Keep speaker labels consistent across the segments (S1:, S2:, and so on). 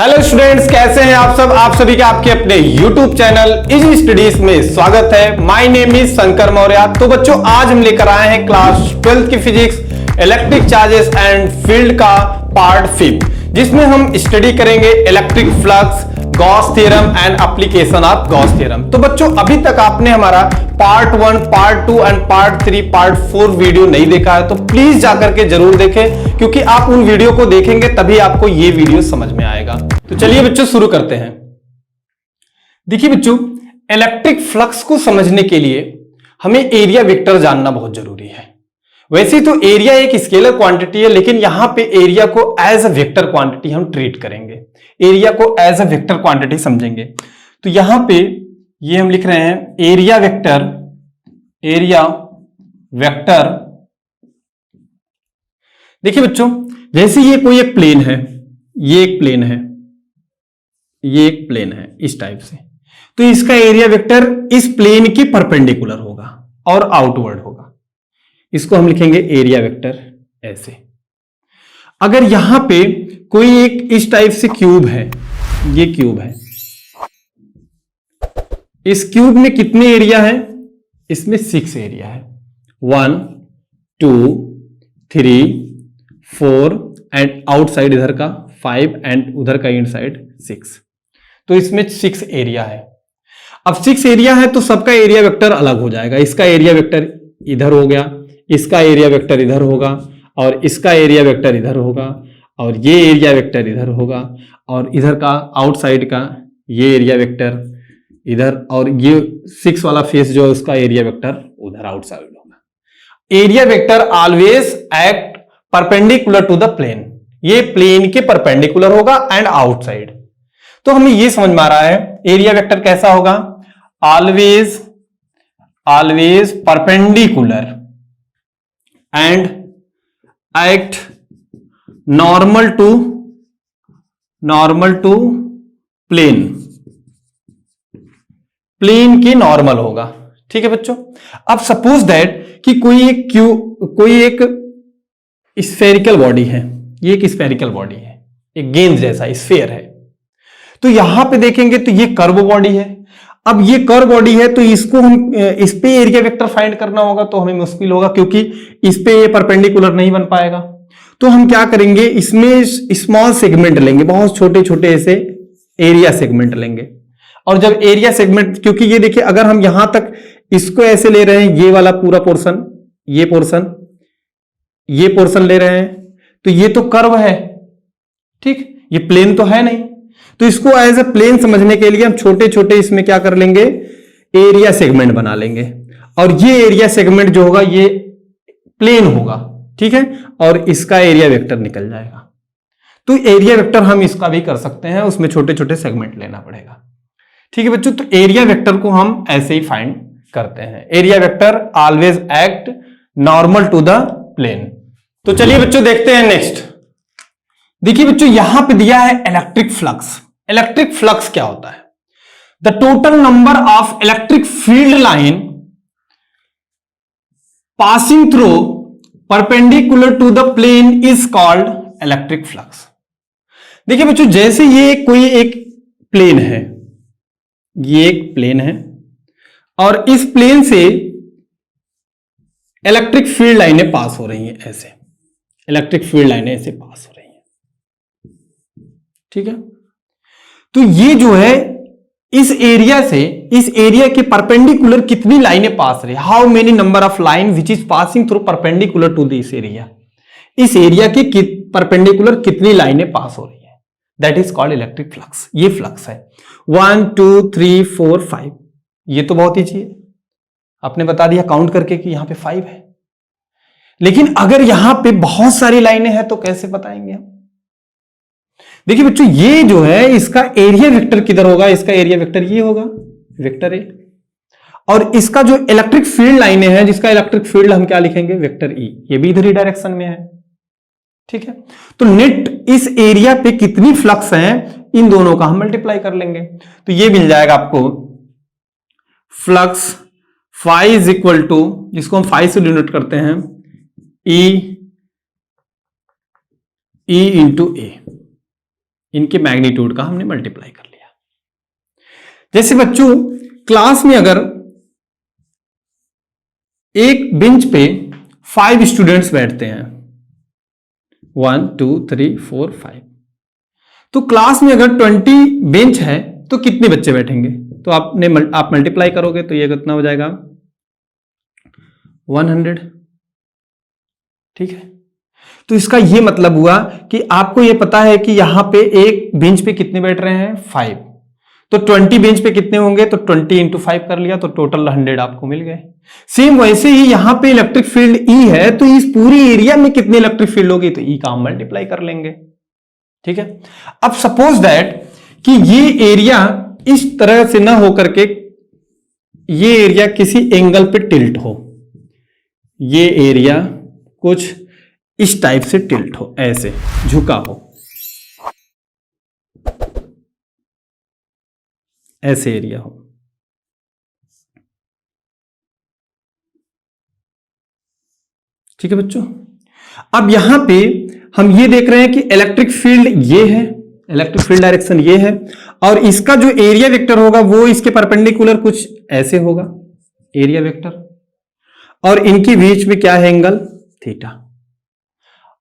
S1: Hello students, कैसे हैं आप सब। आप सभी का आपके अपने YouTube चैनल इजी स्टडीज में स्वागत है। My name is Shankar Maurya. तो बच्चों, आज हम लेकर आए हैं क्लास 12 की physics electric charges and field का पार्ट 5, जिसमें हम स्टडी करेंगे electric flux, Gauss theorem and application of Gauss theorem. तो बच्चों, अभी तक आपने हमारा part 1, part 2 and part 3, part 4 video नहीं देखा है तो प्लीज जाकर के जरूर देखें, क्योंकि आप उन वीडियो को देखेंगे तभी आपको ये वीडियो समझ में आएगा। तो चलिए बच्चों, शुरू करते हैं। देखिए बच्चों, इलेक्ट्रिक फ्लक्स को समझने के लिए हमें एरिया वेक्टर जानना बहुत जरूरी है। वैसे तो एरिया एक स्केलर क्वांटिटी है, लेकिन यहां पे एरिया को एज अ वेक्टर क्वांटिटी हम ट्रीट करेंगे। एरिया को एज अ वेक्टर क्वांटिटी समझेंगे। तो यहां पे ये हम लिख रहे हैं एरिया वेक्टर। देखिए बच्चों, जैसे ये कोई एक प्लेन है, ये एक प्लेन है, ये एक प्लेन है इस टाइप से, तो इसका एरिया वेक्टर इस प्लेन के परपेंडिकुलर होगा और आउटवर्ड होगा। इसको हम लिखेंगे एरिया वेक्टर ऐसे। अगर यहां पे कोई एक इस टाइप से क्यूब है, ये क्यूब है, इस क्यूब में कितने एरिया है? इसमें 6 एरिया है। 1 2 3 4 एंड आउटसाइड इधर का 5 एंड उधर का इनसाइड 6। तो इसमें 6 एरिया है। अब 6 एरिया है तो सबका एरिया वेक्टर अलग हो जाएगा। इसका एरिया वेक्टर इधर हो गया, इसका एरिया वेक्टर इधर होगा, और इसका एरिया वेक्टर इधर होगा, और ये एरिया वेक्टर इधर होगा, और इधर का आउटसाइड का ये एरिया वेक्टर इधर, और ये 6 वाला फेस जो है उसका एरिया वेक्टर उधर आउटसाइड होगा। Area vector always act perpendicular to the plane. ये प्लेन के परपेंडिकुलर होगा एंड आउटसाइड। तो हमें ये समझ में आ रहा है एरिया वेक्टर कैसा होगा? Always perpendicular and act normal to plane के नॉर्मल होगा। ठीक है बच्चों। अब सपोज दैट कि कोई एक स्फेरिकल बॉडी है, ये एक स्फेरिकल बॉडी है, एक गेंद जैसा स्फेयर है। तो यहां पे देखेंगे तो ये कर्व बॉडी है। अब ये कर्व बॉडी है तो इसको हम इस पे एरिया वेक्टर फाइंड करना होगा तो हमें मुश्किल होगा, क्योंकि इस पे ये परपेंडिकुलर नहीं बन पाएगा। तो हम क्या करेंगे, इसमें स्मॉल सेगमेंट लेंगे, बहुत छोटे छोटे ऐसे एरिया सेगमेंट लेंगे। और जब एरिया सेगमेंट, क्योंकि ये देखिए अगर हम यहां तक इसको ऐसे ले रहे हैं, ये वाला पूरा पोर्शन, ये पोर्शन ले रहे हैं, तो ये तो कर्व है, ठीक, ये प्लेन तो है नहीं। तो इसको एज ए प्लेन समझने के लिए हम छोटे छोटे इसमें क्या कर लेंगे, एरिया सेगमेंट बना लेंगे, और ये एरिया सेगमेंट जो होगा ये प्लेन होगा, ठीक है, और इसका एरिया वेक्टर निकल जाएगा। तो एरिया वेक्टर हम इसका भी कर सकते हैं, उसमें छोटे छोटे सेगमेंट लेना पड़ेगा। ठीक है बच्चों। तो एरिया वेक्टर को हम ऐसे ही फाइंड करते हैं। Area vector always act normal to the plane. तो चलिए बच्चों देखते हैं नेक्स्ट। देखिए बच्चों, यहां पे दिया है इलेक्ट्रिक फ्लक्स। इलेक्ट्रिक फ्लक्स क्या होता है? The total number of electric field line passing through perpendicular to the plane is called electric flux. देखिए बच्चों, जैसे ये कोई एक प्लेन है, ये एक प्लेन है, और इस प्लेन से इलेक्ट्रिक फील्ड लाइनें पास हो रही हैं ऐसे, इलेक्ट्रिक फील्ड लाइनें ऐसे पास हो रही हैं, ठीक है। तो ये जो है इस एरिया से, इस एरिया के परपेंडिकुलर कितनी लाइनें पास रही, how many number of line which is passing through perpendicular to this area. इस एरिया के परपेंडिकुलर कितनी लाइनें पास हो रही है, that is called electric flux. ये फ्लक्स है 1 2 3 4 5। ये तो बहुत ईजी है, आपने बता दिया काउंट करके कि यहां पे 5 है। लेकिन अगर यहां पे बहुत सारी लाइनें हैं तो कैसे बताएंगे हम? देखिए बच्चों, ये जो है इसका एरिया वेक्टर किधर होगा? इसका एरिया वेक्टर ये होगा, वेक्टर ए। और इसका जो इलेक्ट्रिक फील्ड लाइनें हैं, जिसका इलेक्ट्रिक फील्ड हम क्या लिखेंगे, वेक्टर ई। ये भी इधर ही डायरेक्शन में है, ठीक है। तो नेट इस एरिया पे कितनी फ्लक्स है, इन दोनों का हम मल्टीप्लाई कर लेंगे तो ये मिल जाएगा आपको flux phi is equal to, जिसको हम फाई से डिनोट करते हैं, ई इंटू ए। इनके मैग्नीट्यूड का हमने मल्टीप्लाई कर लिया। जैसे बच्चों क्लास में अगर एक बेंच पे 5 स्टूडेंट्स बैठते हैं, 1 2 3 4 5, तो क्लास में अगर 20 बेंच है तो कितने बच्चे बैठेंगे? तो आप मल्टीप्लाई करोगे तो ये कितना हो जाएगा 100। ठीक है, तो इसका ये मतलब हुआ कि आपको ये पता है कि यहां पे एक बेंच पे कितने बैठ रहे हैं 5, तो 20 बेंच पे कितने होंगे, तो 20 इंटू 5 कर लिया तो टोटल 100 आपको मिल गए। सेम वैसे ही यहां पे इलेक्ट्रिक फील्ड ई है, तो इस पूरी एरिया में कितनी इलेक्ट्रिक फील्ड होगी, तो ई का हम मल्टीप्लाई कर लेंगे। ठीक है, अब सपोज दैट कि ये एरिया इस तरह से ना होकर के ये एरिया किसी एंगल पे टिल्ट हो, ये एरिया कुछ इस टाइप से टिल्ट हो, ऐसे झुका हो, ऐसे एरिया हो। ठीक है बच्चों, अब यहां पे हम ये देख रहे हैं कि इलेक्ट्रिक फील्ड ये है, इलेक्ट्रिक फील्ड डायरेक्शन ये है, और इसका जो एरिया वेक्टर होगा वो इसके परपेंडिकुलर कुछ ऐसे होगा एरिया वेक्टर, और इनके बीच में क्या है एंगल थीटा।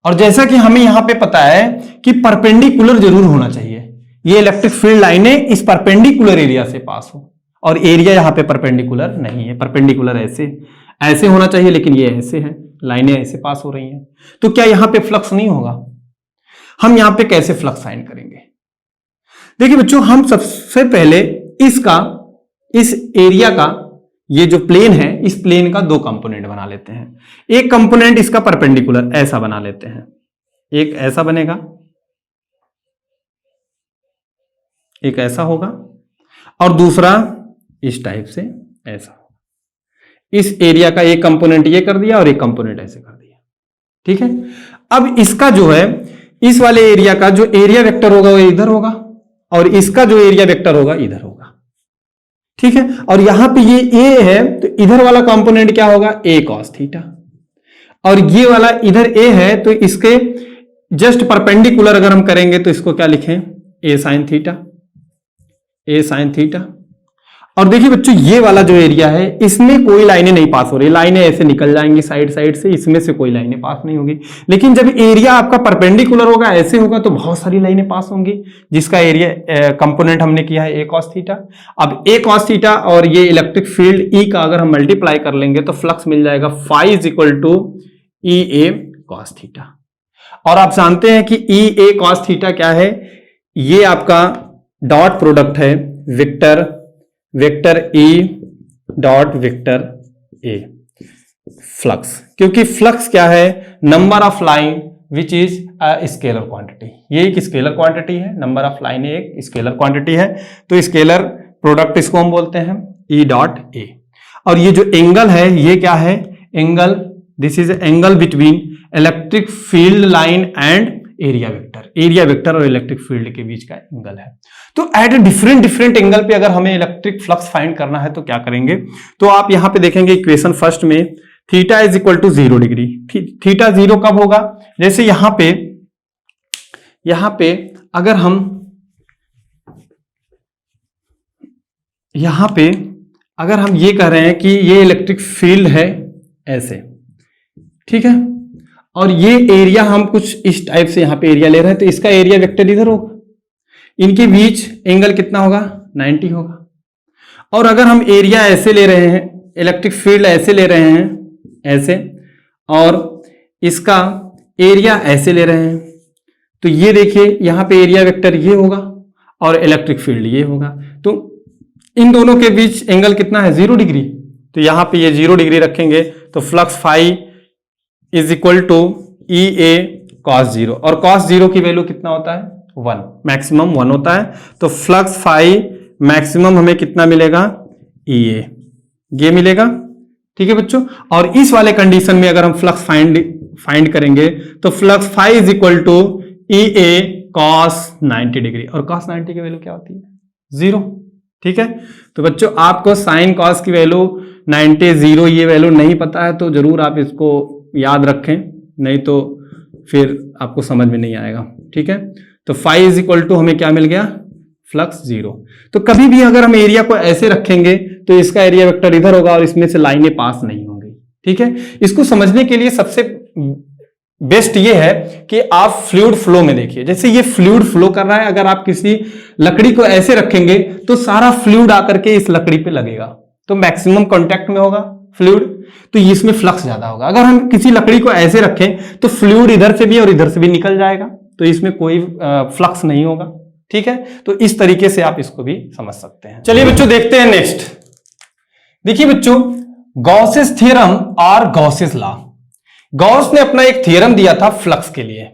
S1: और जैसा कि हमें यहां पे पता है कि परपेंडिकुलर जरूर होना चाहिए, ये इलेक्ट्रिक फील्ड लाइनें इस परपेंडिकुलर एरिया से पास हो, और एरिया यहां पे परपेंडिकुलर नहीं है, परपेंडिकुलर ऐसे होना चाहिए, लेकिन ये ऐसे है, लाइनें ऐसे पास हो रही हैं, तो क्या यहां पे फ्लक्स नहीं होगा? हम यहां पे कैसे फ्लक्स फाइंड करेंगे? देखिए बच्चों, हम सबसे पहले इस एरिया का ये जो प्लेन है, इस प्लेन का 2 कंपोनेंट बना लेते हैं। एक कंपोनेंट इसका परपेंडिकुलर ऐसा बना लेते हैं, एक ऐसा बनेगा, एक ऐसा होगा, और दूसरा इस टाइप से ऐसा। इस एरिया का एक कंपोनेंट ये कर दिया और एक कंपोनेंट ऐसे कर दिया। ठीक है, अब इसका जो है इस वाले एरिया का जो एरिया वेक्टर होगा वो इधर होगा, और इसका जो एरिया वेक्टर होगा इधर होगा। ठीक है, और यहां पे ये ए है, तो इधर वाला कंपोनेंट क्या होगा ए कॉस थीटा, और ये वाला इधर ए है, तो इसके जस्ट परपेंडिकुलर अगर हम करेंगे तो इसको क्या लिखें ए साइन थीटा, ए साइन थीटा। और देखिए बच्चों, ये वाला जो एरिया है इसमें कोई लाइनें नहीं पास हो रही, लाइनें ऐसे निकल जाएंगी साइड से, इसमें से कोई लाइनें पास नहीं होगी। लेकिन जब एरिया आपका परपेंडिकुलर होगा, ऐसे होगा, तो बहुत सारी लाइनें पास होंगी, जिसका एरिया कंपोनेंट हमने किया है ए कॉस थीटा। अब ए कॉस थीटा और ये इलेक्ट्रिक फील्ड ई का अगर हम मल्टीप्लाई कर लेंगे तो फ्लक्स मिल जाएगा phi is equal to E A cos theta. और आप जानते हैं कि ई ए कॉस थीटा क्या है, ये आपका डॉट प्रोडक्ट है vector E dot vector A flux, क्योंकि फ्लक्स क्या है number of line which is a scalar quantity, ये एक स्केलर क्वांटिटी है, नंबर ऑफ लाइन एक स्केलर क्वांटिटी है, तो स्केलर प्रोडक्ट इसको हम बोलते हैं E डॉट A। और ये जो एंगल है ये क्या है angle, this is angle between electric field line and area vector और इलेक्ट्रिक फील्ड के बीच का एंगल है। तो एट डिफरेंट एंगल पे अगर हमें इलेक्ट्रिक फ्लक्स फाइंड करना है तो क्या करेंगे, तो आप यहां पे देखेंगे इक्वेशन फर्स्ट में theta is equal to 0 degree. Theta 0 कब होगा, जैसे यहां पे अगर हम ये कह रहे हैं कि ये इलेक्ट्रिक फील्ड है ऐसे, ठीक है, और ये एरिया हम कुछ इस टाइप से यहां पे एरिया ले रहे हैं, तो इसका एरिया वेक्टर इधर होगा, इनके बीच एंगल कितना होगा 90 होगा। और अगर हम एरिया ऐसे ले रहे हैं, इलेक्ट्रिक फील्ड ऐसे ले रहे हैं ऐसे, और इसका एरिया ऐसे ले रहे हैं, तो ये देखिए यहां पे एरिया वेक्टर ये होगा और इलेक्ट्रिक फील्ड ये होगा, तो इन दोनों के बीच एंगल कितना है 0 डिग्री, तो यहां पे ये 0 डिग्री रखेंगे तो flux phi is equal to E A cos 0, और कॉस 0 की वैल्यू कितना होता है 1, मैक्सिमम 1 होता है, तो फ्लक्स फाई मैक्सिमम हमें कितना मिलेगा ई ए, ये मिलेगा। ठीक है बच्चों, और इस वाले कंडीशन में अगर हम फ्लक्स फाइंड करेंगे तो flux phi is equal to E A cos 90 degree, और कॉस 90 की वैल्यू क्या होती है 0। ठीक है, तो बच्चों आपको साइन कॉस की वैल्यू 90 0 ये वैल्यू नहीं पता है तो जरूर आप इसको याद रखें, नहीं तो फिर आपको समझ में नहीं आएगा। ठीक है, तो फाई इज इक्वल टू हमें क्या मिल गया, फ्लक्स 0। तो कभी भी अगर हम एरिया को ऐसे रखेंगे तो इसका एरिया वेक्टर इधर होगा और इसमें से लाइनें पास नहीं होंगी। ठीक है, इसको समझने के लिए सबसे बेस्ट ये है कि आप फ्लूइड फ्लो में देखिए, जैसे ये फ्लूइड फ्लो कर रहा है, अगर आप किसी लकड़ी को ऐसे रखेंगे तो सारा फ्लूइड आकर के इस लकड़ी पे लगेगा, तो मैक्सिमम कांटेक्ट में होगा फ्लूइड, तो इसमें फ्लक्स ज्यादा होगा। अगर हम किसी लकड़ी को ऐसे रखें तो फ्लूइड इधर से भी और इधर से भी निकल जाएगा, तो इसमें कोई फ्लक्स नहीं होगा। ठीक है, तो इस तरीके से आप इसको भी समझ सकते हैं। चलिए बच्चों देखते हैं नेक्स्ट। देखिए बच्चों, गॉसेस थ्योरम और गॉसेस लॉ। गॉस ने अपना एक थ्योरम दिया था फ्लक्स के लिए।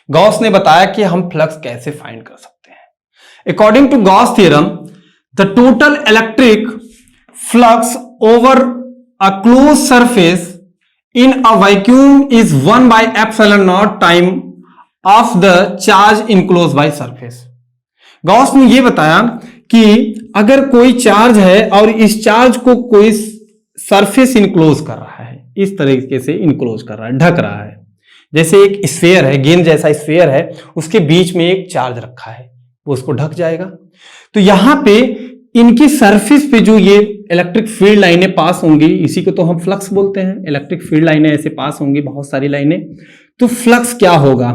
S1: गॉस ने बताया कि हम फ्लक्स कैसे फाइंड कर सकते हैं। According to Gauss theorem, the total electric flux over a close surface in a vacuum is 1/ε0 time of the charge enclose by surface. Gauss ने यह बताया कि अगर कोई चार्ज है और इस चार्ज को कोई सरफेस इनक्लोज कर रहा है, इस तरीके से इनक्लोज कर रहा है, ढक रहा है, जैसे एक स्फीयर है, गेंद जैसा स्फीयर है, उसके बीच में एक चार्ज रखा है, वो उसको ढक जाएगा। तो यहां पे इनकी सरफेस पे जो ये इलेक्ट्रिक फील्ड लाइनें पास होंगी, इसी को तो हम फ्लक्स बोलते हैं। इलेक्ट्रिक फील्ड लाइनें ऐसे पास होंगी, बहुत सारी लाइनें, तो फ्लक्स क्या होगा,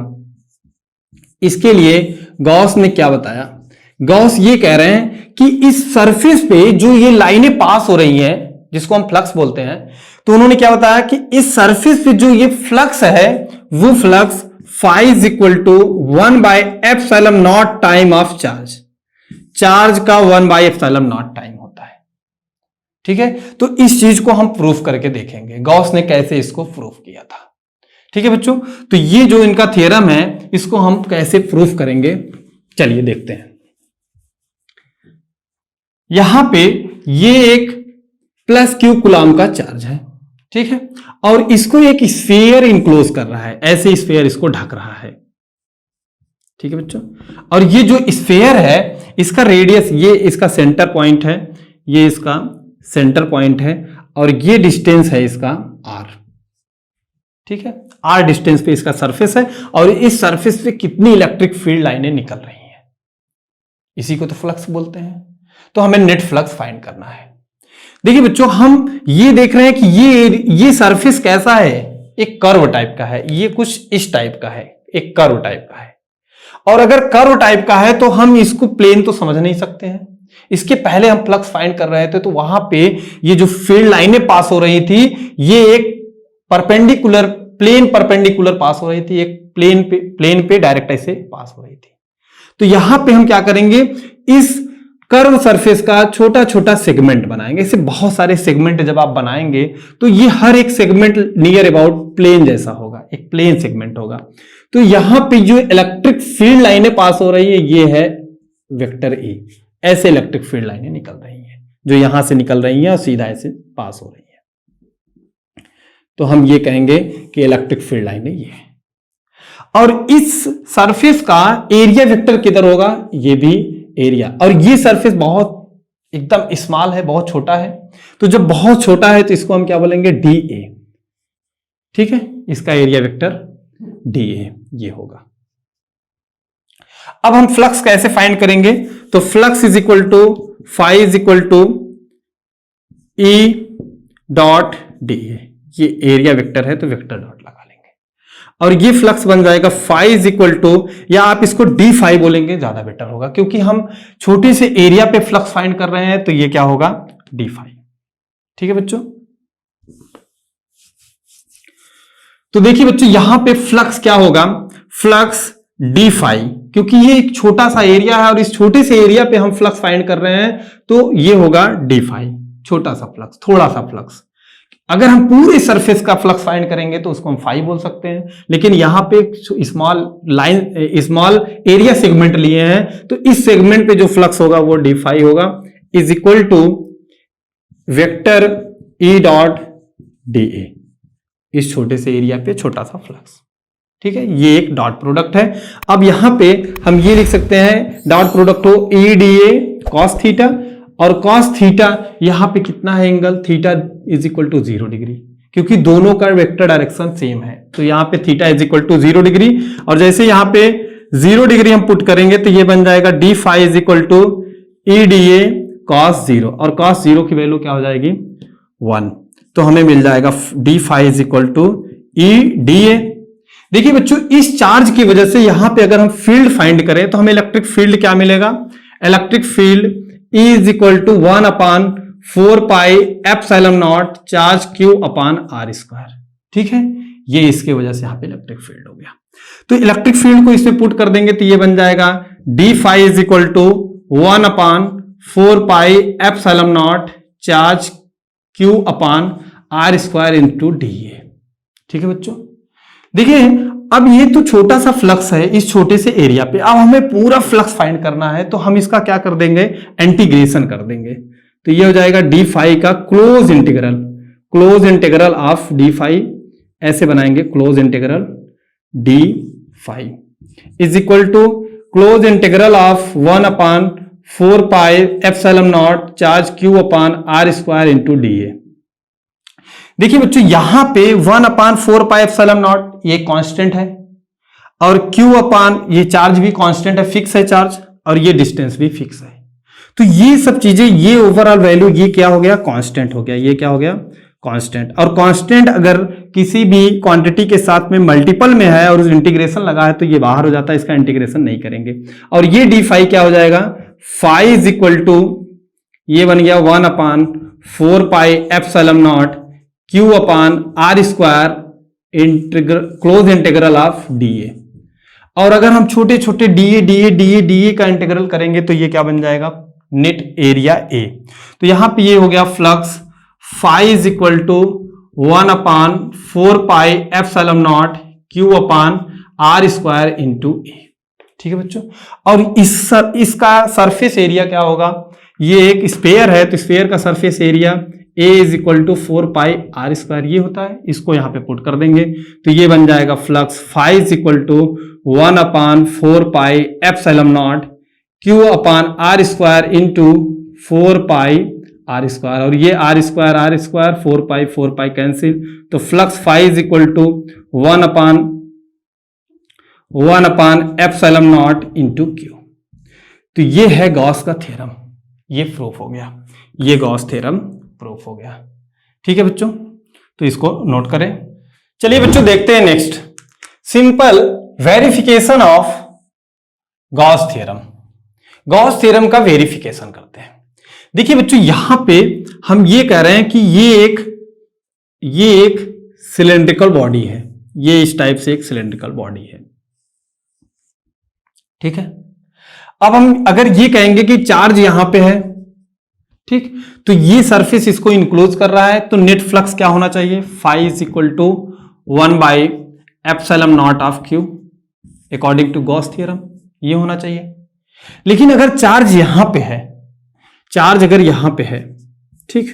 S1: इसके लिए गॉस ने क्या बताया। गॉस ये कह रहे हैं कि इस सरफेस पे जो ये लाइनें पास हो रही हैं, जिसको हम फ्लक्स बोलते हैं, तो उन्होंने क्या बताया कि इस सरफेस पे जो ये फ्लक्स है, वो flux phi is equal to 1/ε0 time of charge. Charge का 1/ε0 टाइम होता है। ठीक है, तो इस चीज को हम प्रूफ करके देखेंगे गॉस ने कैसे इसको प्रूफ किया था। ठीक है बच्चों, तो ये जो इनका थ्योरम है, इसको हम कैसे प्रूफ करेंगे, चलिए देखते हैं। यहां पे ये एक प्लस क्यू कूलम का चार्ज है। ठीक है, और इसको एक स्फीयर इनक्लोज कर रहा है, ऐसे स्फीयर इसको ढक रहा है। ठीक है बच्चों, और ये जो स्फीयर है, इसका रेडियस, ये इसका सेंटर पॉइंट है, ये इसका सेंटर पॉइंट है, और ये डिस्टेंस है इसका आर। ठीक है, आर डिस्टेंस पे इसका सरफेस है, और इस सरफेस पे कितनी इलेक्ट्रिक फील्ड लाइनें निकल रही हैं, इसी को तो फ्लक्स बोलते हैं। तो हमें नेट फ्लक्स फाइंड करना है। देखिए बच्चों, हम ये देख रहे हैं कि ये सरफेस कैसा है, एक कर्व टाइप का है, ये कुछ इस टाइप का है, एक कर्व टाइप का है। और अगर कर्व टाइप का है तो हम इसको प्लेन तो समझ नहीं सकते हैं। इसके पहले हम फ्लक्स फाइंड कर रहे थे, तो वहां पे ये जो फील्ड लाइनें पास हो रही थी, ये एक परपेंडिकुलर, प्लेन परपेंडिकुलर पास हो रही थी, एक प्लेन पे डायरेक्ट ऐसे पास हो रही थी। तो यहां पे हम क्या करेंगे, इस कर्व सरफेस का छोटा छोटा सेगमेंट बनाएंगे। ऐसे बहुत सारे सेगमेंट जब आप बनाएंगे तो ये हर एक सेगमेंट नियर अबाउट प्लेन जैसा होगा, एक प्लेन सेगमेंट होगा। तो यहां पे जो इलेक्ट्रिक फील्ड लाइनें पास हो रही है, ये है वेक्टर ए। ऐसे इलेक्ट्रिक फील्ड लाइनें निकल रही हैं, जो यहां से निकल रही हैं और सीधा ऐसे पास हो रही है। तो हम ये कहेंगे कि इलेक्ट्रिक फील्ड लाइनें ये है। और इस सरफेस का एरिया वेक्टर किधर होगा, ये भी एरिया। और ये सरफेस बहुत एकदम स्मॉल है, बहुत छोटा है, तो जब बहुत छोटा है तो इसको हम क्या बोलेंगे, डी ए। ठीक है, इसका एरिया वेक्टर डी ए ये होगा। अब हम फ्लक्स कैसे फाइंड करेंगे, तो flux is equal to phi is equal to E dot D A. ये एरिया वेक्टर है तो वेक्टर डॉट लगा लेंगे, और ये फ्लक्स बन जाएगा फाई इज इक्वल टू, या आप इसको डी फाई बोलेंगे ज्यादा बेटर होगा, क्योंकि हम छोटे से एरिया पे फ्लक्स फाइंड कर रहे हैं, तो ये क्या होगा, डी फाई। ठीक है बच्चों, तो देखिए बच्चों, यहां पे फ्लक्स क्या होगा, फ्लक्स डी फाई, क्योंकि ये एक छोटा सा एरिया है और इस छोटे से एरिया पे हम फ्लक्स फाइंड कर रहे हैं, तो ये होगा डी फाई, छोटा सा फ्लक्स, थोड़ा सा फ्लक्स। अगर हम पूरे सरफेस का फ्लक्स फाइंड करेंगे तो उसको हम फाई बोल सकते हैं, लेकिन यहां पे small line, small area segment लिए हैं, तो इस सेगमेंट पे जो फ्लक्स होगा वो डी फाई होगा, is equal to vector E dot D A, इस छोटे से एरिया पे छोटा सा फ्लक्स। ठीक है, ये एक डॉट प्रोडक्ट है। अब यहां पे हम ये लिख सकते हैं, डॉट प्रोडक्ट हो E D A cos theta, और कॉस थीटा यहां पे कितना है angle, theta is equal to 0 degree, क्योंकि दोनों का वेक्टर डायरेक्शन सेम है, तो यहां पे theta is equal to 0 degree. और जैसे यहां पे 0 डिग्री हम पुट करेंगे तो ये बन जाएगा D phi is equal to E D A cos 0, और कॉस 0 की वैल्यू क्या हो जाएगी 1, तो हमें मिल जाएगा D phi is equal to E D A. देखिए बच्चों, इस चार्ज की वजह से यहां पे अगर हम फील्ड फाइंड करें तो हमें इलेक्ट्रिक फील्ड क्या मिलेगा, electric field E is equal to 1/4 pi epsilon naught charge Q upon R square. ठीक है, ये इसके वजह से यहां पे इलेक्ट्रिक फील्ड हो गया। तो इलेक्ट्रिक फील्ड को इसमें पुट कर देंगे तो ये बन जाएगा D phi is equal to 1/4 pi epsilon naught charge Q upon R square into D A. ठीक है बच्चों, देखिए अब ये तो छोटा सा फ्लक्स है इस छोटे से एरिया पे, अब हमें पूरा फ्लक्स फाइंड करना है तो हम इसका क्या कर देंगे, इंटीग्रेशन कर देंगे। तो ये हो जाएगा डी फाई का close integral of D phi, ऐसे बनाएंगे close integral D phi is equal to close integral of 1/4 pi epsilon naught charge Q upon R square into D A. देखिए बच्चों, यहां पे 1/4 पाई एप्सिलॉन नॉट ये constant है, और Q अपॉन ये चार्ज भी कांस्टेंट है, फिक्स है चार्ज, और ये डिस्टेंस भी फिक्स है। तो ये सब चीजें, ये ओवरऑल वैल्यू ये क्या हो गया, कांस्टेंट हो गया। ये क्या हो गया, कांस्टेंट। और कांस्टेंट अगर किसी भी क्वांटिटी के साथ में मल्टीपल में है और उस इंटीग्रेशन लगा है तो ये बाहर हो जाता है, इसका इंटीग्रेशन नहीं करेंगे। और ये डी फाई क्या हो जाएगा, फाई इज इक्वल टू ये बन गया 1/4 pi epsilon naught Q upon R square close integral of D A. और अगर हम छोटे छोटे डी ए का इंटीग्रल करेंगे तो ये क्या बन जाएगा, नेट एरिया ए। तो यहां पे ये हो गया flux phi is equal to 1/4 pi epsilon naught Q upon R square into A. ठीक है बच्चों, और इसका सरफेस एरिया क्या होगा, ये एक स्फीयर है तो स्फीयर का surface area A is equal to 4 pi R square ये होता है, इसको यहां पे पुट कर देंगे तो ये बन जाएगा flux phi is equal to 1/4 pi epsilon naught Q upon R square into 4 pi R square, और ये आर स्क्वायर 4 पाई कैंसिल, तो flux phi is equal to 1/1 epsilon naught into Q। तो ये है गॉस का थ्योरम, ये proof हो गया, ये गॉस थ्योरम प्रूफ हो गया। ठीक है बच्चों, तो इसको नोट करें। चलिए बच्चों देखते हैं next, simple verification of Gauss theorem. Gauss theorem का वेरिफिकेशन करते हैं। देखिए बच्चों, यहां पे हम ये कह रहे हैं कि ये एक सिलेंड्रिकल बॉडी है, ये इस टाइप से एक सिलेंड्रिकल बॉडी है। ठीक है, अब हम अगर ये कहेंगे कि चार्ज यहां पे है, ठीक, तो ये सरफेस इसको इंक्लोज कर रहा है, तो नेट फ्लक्स क्या होना चाहिए, फाई इज इक्वल टू 1/एप्सिलॉन naught of Q according to Gauss theorem, ये होना चाहिए। लेकिन अगर चार्ज यहां पे है, चार्ज अगर यहां पे है, ठीक,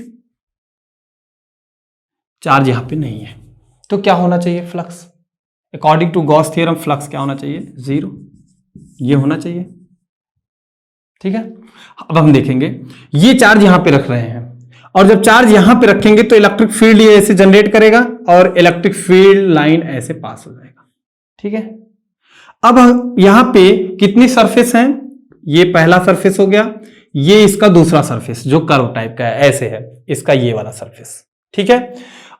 S1: चार्ज यहां पे नहीं है, तो क्या होना चाहिए, flux according to Gauss theorem flux क्या होना चाहिए, 0, ये होना चाहिए। ठीक है, अब हम देखेंगे ये चार्ज यहां पे रख रहे हैं, और जब चार्ज यहां पे रखेंगे तो इलेक्ट्रिक फील्ड ये ऐसे जनरेट करेगा और इलेक्ट्रिक फील्ड लाइन ऐसे पास हो जाएगा। ठीक है, अब यहां पे कितनी सरफेस हैं, ये पहला सरफेस हो गया, ये इसका दूसरा सरफेस जो कर्व टाइप का है, ऐसे है इसका ये वाला सरफेस। ठीक है,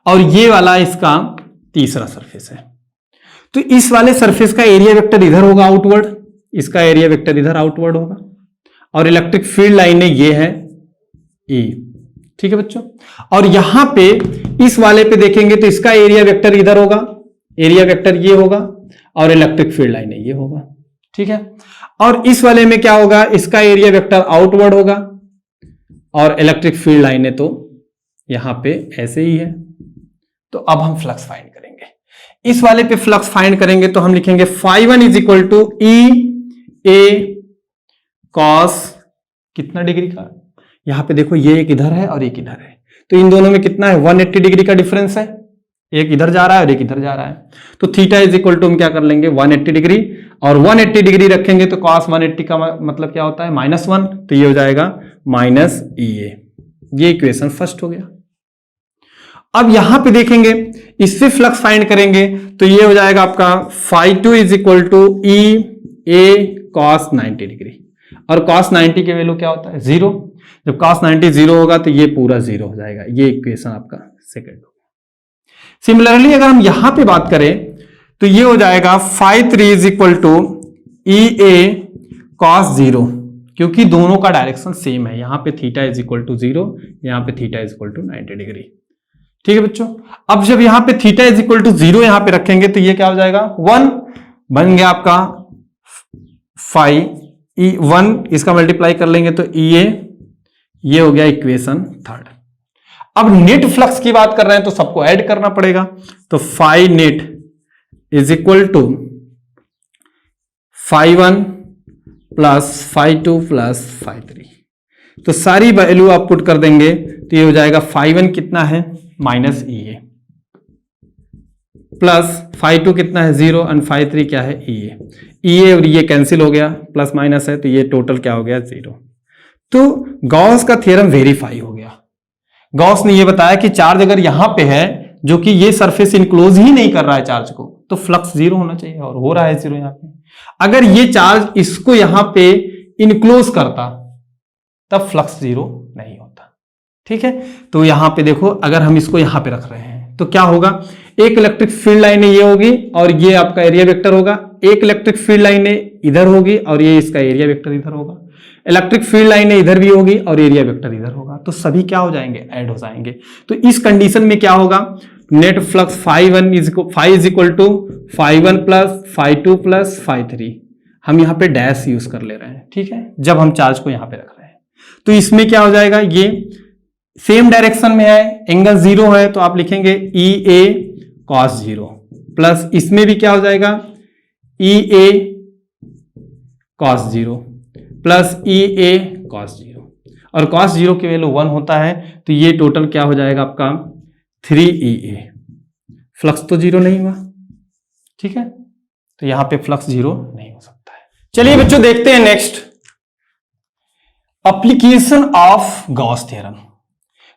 S1: और ये वाला इसका तीसरा सरफेस है। तो इस वाले सरफेस का एरिया वेक्टर इधर होगा आउटवर्ड, इसका एरिया वेक्टर इधर आउटवर्ड होगा, और इलेक्ट्रिक फील्ड लाइनें ये है E। ठीक है बच्चों, और यहां पे इस वाले पे देखेंगे तो इसका एरिया वेक्टर इधर होगा, एरिया वेक्टर ये होगा, और इलेक्ट्रिक फील्ड लाइनें ये होगा। ठीक है, और इस वाले में क्या होगा, इसका एरिया वेक्टर आउटवर्ड होगा, और इलेक्ट्रिक फील्ड लाइनें तो यहां पे ऐसे ही है। तो अब हम फ्लक्स फाइंड करेंगे, इस वाले पे फ्लक्स फाइंड करेंगे तो हम लिखेंगे φ1 is equal to E A cos कितना डिग्री का, यहां पे देखो ये एक इधर है और एक इधर है, तो इन दोनों में कितना है, 180 डिग्री का डिफरेंस है, एक इधर जा रहा है और एक इधर जा रहा है। तो थीटा इज इक्वल टू हम क्या कर लेंगे, 180 डिग्री, और 180 डिग्री रखेंगे तो कॉस 180 का मतलब क्या होता है, -1, तो ये हो जाएगा -EA। ये इक्वेशन फर्स्ट हो गया। अब यहां पे देखेंगे, इससे फ्लक्स फाइंड करेंगे तो ये हो जाएगा आपका φ2 is equal to E A cos 90 degree, और cos 90 की वैल्यू क्या होता है 0। जब cos 90 0 होगा तो ये पूरा 0 हो जाएगा। ये इक्वेशन आपका सेकंड होगा। सिमिलरली अगर हम यहां पे बात करें तो ये हो जाएगा phi 3 is equal to E A cos 0, क्योंकि दोनों का डायरेक्शन सेम है। यहां पे थीटा इज इक्वल टू 0, यहां पे theta is equal to 90 degree. ठीक है बच्चों, अब जब यहां पे थीटा इज इक्वल टू 0 यहां पे रखेंगे तो ये क्या हो जाएगा 1 बन गया आपका फाई ई 1, इसका मल्टीप्लाई कर लेंगे तो ई ए, ये हो गया इक्वेशन थर्ड। अब नेट फ्लक्स की बात कर रहे हैं तो सबको ऐड करना पड़ेगा, तो phi net is equal to phi 1 plus phi 2 plus phi 3। तो सारी वैल्यू आप पुट कर देंगे तो ये हो जाएगा फाई 1 कितना है minus E A, plus phi 2 कितना है 0 एंड फाई 3 क्या है ई ए। ई ए और ये कैंसिल हो गया, प्लस माइनस है तो ये टोटल क्या हो गया 0। तो गॉस का थ्योरम वेरीफाई हो गया। गॉस ने ये बताया कि चार्ज अगर यहां पे है जो कि ये सरफेस इनक्लोज ही नहीं कर रहा है चार्ज को, तो फ्लक्स 0 होना चाहिए, और हो रहा है 0 यहां पे। अगर ये चार्ज इसको यहां पे इनक्लोज करता तब फ्लक्स 0 नहीं होता। ठीक है, तो यहां पे देखो अगर हम इसको यहां पे रख रहे हैं तो क्या होगा, एक इलेक्ट्रिक फील्ड लाइन ये होगी और ये आपका एरिया वेक्टर होगा, एक इलेक्ट्रिक फील्ड लाइन इधर होगी और ये इसका एरिया वेक्टर इधर होगा, इलेक्ट्रिक फील्ड लाइन इधर भी होगी और एरिया वेक्टर इधर होगा, तो सभी क्या हो जाएंगे ऐड हो जाएंगे। तो इस कंडीशन में क्या होगा, net flux phi 1 is equal to phi 1 plus phi 2 plus phi 3। हम यहां पे डैश यूज कर ले रहे हैं, ठीक है, जब हम चार्ज को यहां पे रख रहे हैं। तो इसमें क्या हो जाएगा, ये सेम डायरेक्शन में है, एंगल 0 है तो आप लिखेंगे ई ए cos 0, प्लस इसमें भी क्या हो जाएगा E A cos 0 plus E A cos 0, और cos 0 की वैल्यू 1 होता है तो ये टोटल क्या हो जाएगा आपका 3EA। फ्लक्स तो 0 नहीं हुआ, ठीक है, तो यहां पे फ्लक्स 0 नहीं हो सकता है। चलिए बच्चों देखते हैं next application of Gauss theorem.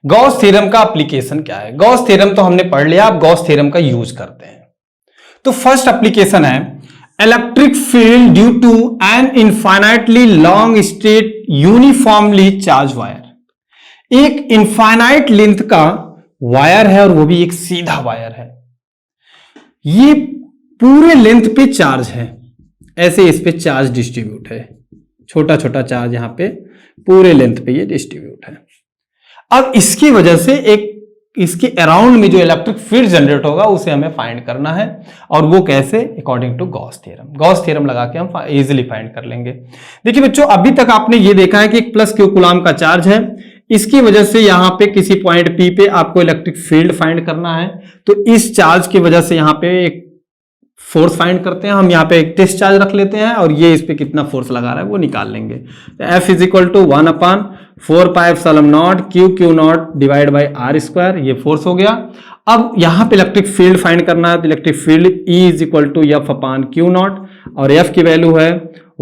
S1: Gauss theorem का एप्लीकेशन क्या है, गॉस थ्योरम तो हमने पढ़ लिया, अब गॉस थ्योरम का यूज करते हैं। तो फर्स्ट एप्लीकेशन है electric field due to an infinitely long straight uniformly charge wire. एक इनफाइनाइट लेंथ का वायर है और वो भी एक सीधा वायर है, ये पूरे लेंथ पे चार्ज है, ऐसे इस पे चार्ज डिस्ट्रीब्यूट है, छोटा छोटा चार्ज यहां पे पूरे लेंथ पे ये डिस्ट्रीब्यूट है। अब इसकी वजह से एक इसके अराउंड में जो इलेक्ट्रिक फील्ड जनरेट होगा उसे हमें फाइंड करना है, और वो कैसे, according to Gauss theorem. Gauss theorem लगा के हम इजीली फाइंड कर लेंगे। देखिए बच्चों अभी तक आपने ये देखा है कि एक प्लस क्यू कूलम का चार्ज है, इसकी वजह से यहां पे किसी पॉइंट पी पे आपको इलेक्ट्रिक फील्ड फाइंड करना है, तो इस चार्ज की वजह से यहां पे एक फोर्स फाइंड करते हैं। हम यहाँ पे एक टेस्ट चार्ज रख लेते हैं और ये इस पे कितना फोर्स लगा रहा है वो निकाल लेंगे। तो F is equal to 1/4πε0 Q0 divide by R square, ये फोर्स हो गया। अब यहाँ पे इलेक्ट्रिक फील्ड फाइंड करना है, तो electric field E is equal to F/Q0, और F की वैल्यू है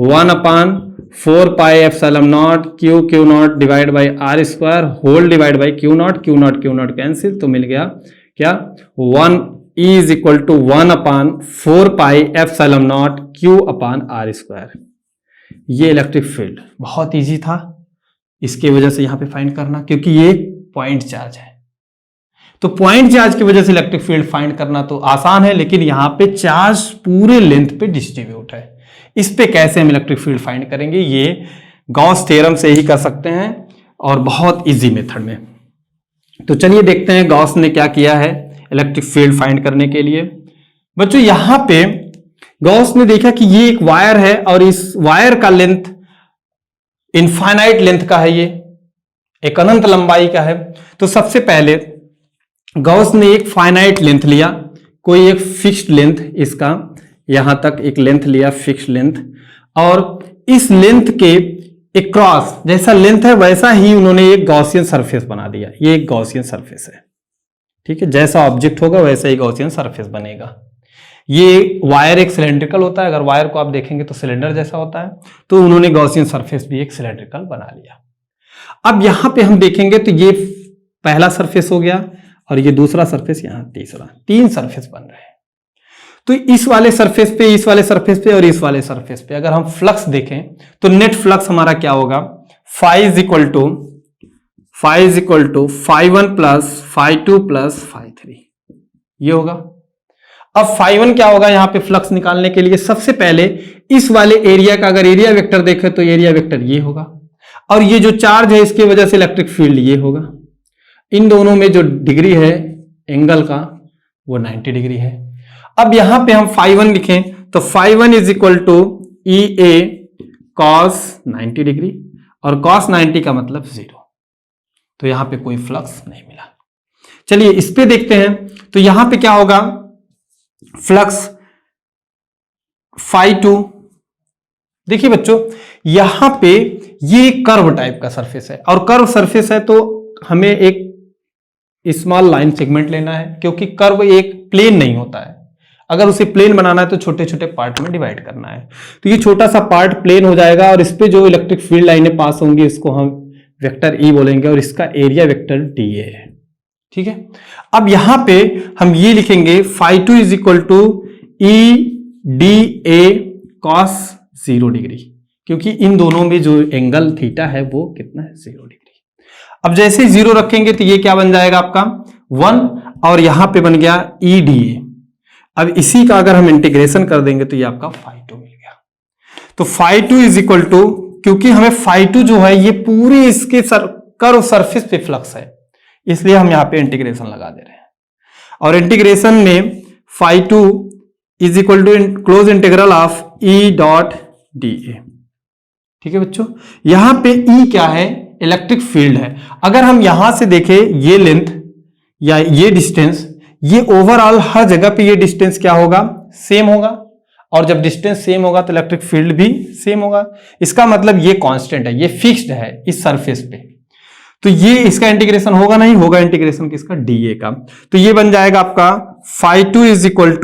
S1: 1/4πε0 Q0 divide by R square whole divide by Q0 cancel, तो मिल गया क्या 1 E is equal to 1/4πε0 Q/r²। ये इलेक्ट्रिक फील्ड बहुत इजी था, इसके वजह से यहां पे फाइंड करना, क्योंकि ये पॉइंट चार्ज है, तो पॉइंट चार्ज की वजह से इलेक्ट्रिक फील्ड फाइंड करना तो आसान है, लेकिन यहां पे चार्ज पूरे लेंथ पे डिस्ट्रीब्यूट है, इस पे कैसे हम इलेक्ट्रिक फील्ड फाइंड करेंगे, ये गॉस थ्योरम से ही कर सकते हैं और बहुत इजी मेथड में। तो चलिए देखते हैं गॉस ने क्या किया है इलेक्ट्रिक फील्ड फाइंड करने के लिए। बच्चों यहां पे गॉस ने देखा कि ये एक वायर है और इस वायर का लेंथ इनफाइनाइट लेंथ का है, ये एक अनंत लंबाई का है। तो सबसे पहले गॉस ने एक फाइनाइट लेंथ लिया, कोई एक फिक्स्ड लेंथ, इसका यहां तक एक लेंथ लिया फिक्स्ड लेंथ, और इस लेंथ के एक क्रॉस जैसा लेंथ है वैसा ही उन्होंने एक गॉसियन सरफेस बना दिया। ये एक गॉसियन सरफेस है, ठीक है, जैसा ऑब्जेक्ट होगा वैसा ही गॉसियन सरफेस बनेगा। ये वायर एक सिलेंड्रिकल होता है, अगर वायर को आप देखेंगे तो सिलेंडर जैसा होता है, तो उन्होंने गॉसियन सरफेस भी एक सिलेंड्रिकल बना लिया। अब यहां पे हम देखेंगे तो ये पहला सरफेस हो गया और ये दूसरा सरफेस, यहां तीसरा, तीन सरफेस बन रहे हैं। तो इस वाले सरफेस पे, इस वाले सरफेस पे और इस वाले सरफेस पे अगर हम फ्लक्स देखें तो नेट फ्लक्स हमारा क्या होगा, phi is equal to φ1 plus φ2 plus φ3 ये होगा। अब φ1 क्या होगा यहां पे फ्लक्स निकालने के लिए, सबसे पहले इस वाले एरिया का अगर एरिया वेक्टर देखें तो एरिया वेक्टर ये होगा, और ये जो चार्ज है इसकी वजह से इलेक्ट्रिक फील्ड ये होगा। इन दोनों में जो डिग्री है एंगल का वो 90 डिग्री है। अब यहां पे हम φ1 लिखें तो φ1 is equal to EA cos 90 degree, और cos 90 का मतलब 0, तो यहां पे कोई फ्लक्स नहीं मिला। चलिए इस पे देखते हैं, तो यहां पे क्या होगा, फ्लक्स φ2, देखिए बच्चों यहां पे ये कर्व टाइप का सरफेस है, और कर्व सरफेस है तो हमें एक स्मॉल लाइन सेगमेंट लेना है, क्योंकि कर्व एक प्लेन नहीं होता है। अगर उसे प्लेन बनाना है तो छोटे छोटे पार्ट में डिवाइड करना है। तो ये छोटा सा पार्ट प्लेन हो जाएगा, और इस पे जो इलेक्ट्रिक फील्ड लाइनें पास होंगी इसको हम वेक्टर E बोलेंगे, और इसका एरिया वेक्टर DA है। ठीक है, अब यहां पे हम ये लिखेंगे φ2 is equal to EDA cos 0 degree, क्योंकि इन दोनों में जो एंगल थीटा है वो कितना है, 0 डिग्री। अब जैसे 0 रखेंगे तो ये क्या बन जाएगा आपका 1, और यहां पे बन गया EDA। अब इसी का अगर हम इंटीग्रेशन कर देंगे तो ये आपका φ2 मिल गया। तो φ2 इज इक्वल टू, क्योंकि हमें φ2 जो है ये पूरे इसके कर्व सरफेस पे फ्लक्स है, इसलिए हम यहां पे इंटीग्रेशन लगा दे रहे हैं, और इंटीग्रेशन में φ2 is equal to close integral of E dot DA। ठीक है बच्चों, यहां पे E क्या है, इलेक्ट्रिक फील्ड है। अगर हम यहां से देखें ये लेंथ या ये डिस्टेंस, ये ओवरऑल हर जगह पे ये डिस्टेंस क्या होगा, सेम होगा, और जब डिस्टेंस सेम होगा तो इलेक्ट्रिक फील्ड भी सेम होगा। इसका मतलब ये कांस्टेंट है, ये फिक्स्ड है इस सरफेस पे, तो ये इसका इंटीग्रेशन होगा नहीं, होगा इंटीग्रेशन किसका, DA का। तो ये बन जाएगा आपका φ2 is equal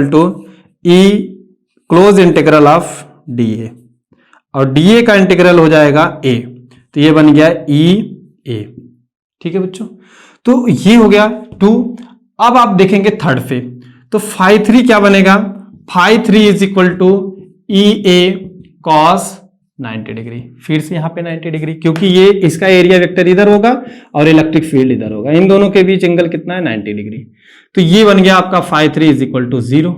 S1: to E close integral of DA, और DA का इंटीग्रल हो जाएगा A, तो ये बन गया EA। ठीक है बच्चों, तो ये हो गया 2। अब आप देखेंगे थर्ड पे, तो φ3 क्या बनेगा, φ3 is equal to EA cos 90 degree, फिर से यहां पे 90 डिग्री, क्योंकि ये इसका एरिया वेक्टर इधर होगा और इलेक्ट्रिक फील्ड इधर होगा, इन दोनों के बीच एंगल कितना है, 90 डिग्री। तो ये बन गया आपका φ3 इज इक्वल टू 0।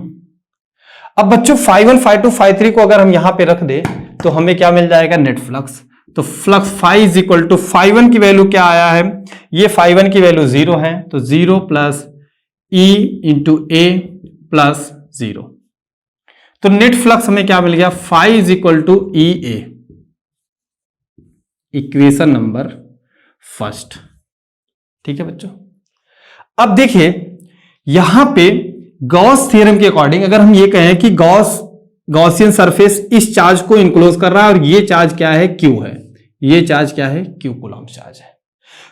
S1: अब बच्चों φ1 φ2 φ3 को अगर हम यहां पे रख दे तो हमें क्या मिल जाएगा, नेट फ्लक्स। तो flux phi is equal to, φ1 की वैल्यू क्या आया है, ये φ1 की वैल्यू 0 है, तो 0 plus E into A plus 0, तो नेट फ्लक्स हमें क्या मिल गया, phi is equal to EA, equation number first. ठीक है बच्चों, अब देखिए यहां पे गॉस थ्योरम के अकॉर्डिंग अगर हम ये कहें कि गॉसियन सरफेस इस चार्ज को इनक्लोज कर रहा है, और ये चार्ज क्या है, Q है, ये चार्ज क्या है, Q कूलम्ब चार्ज है।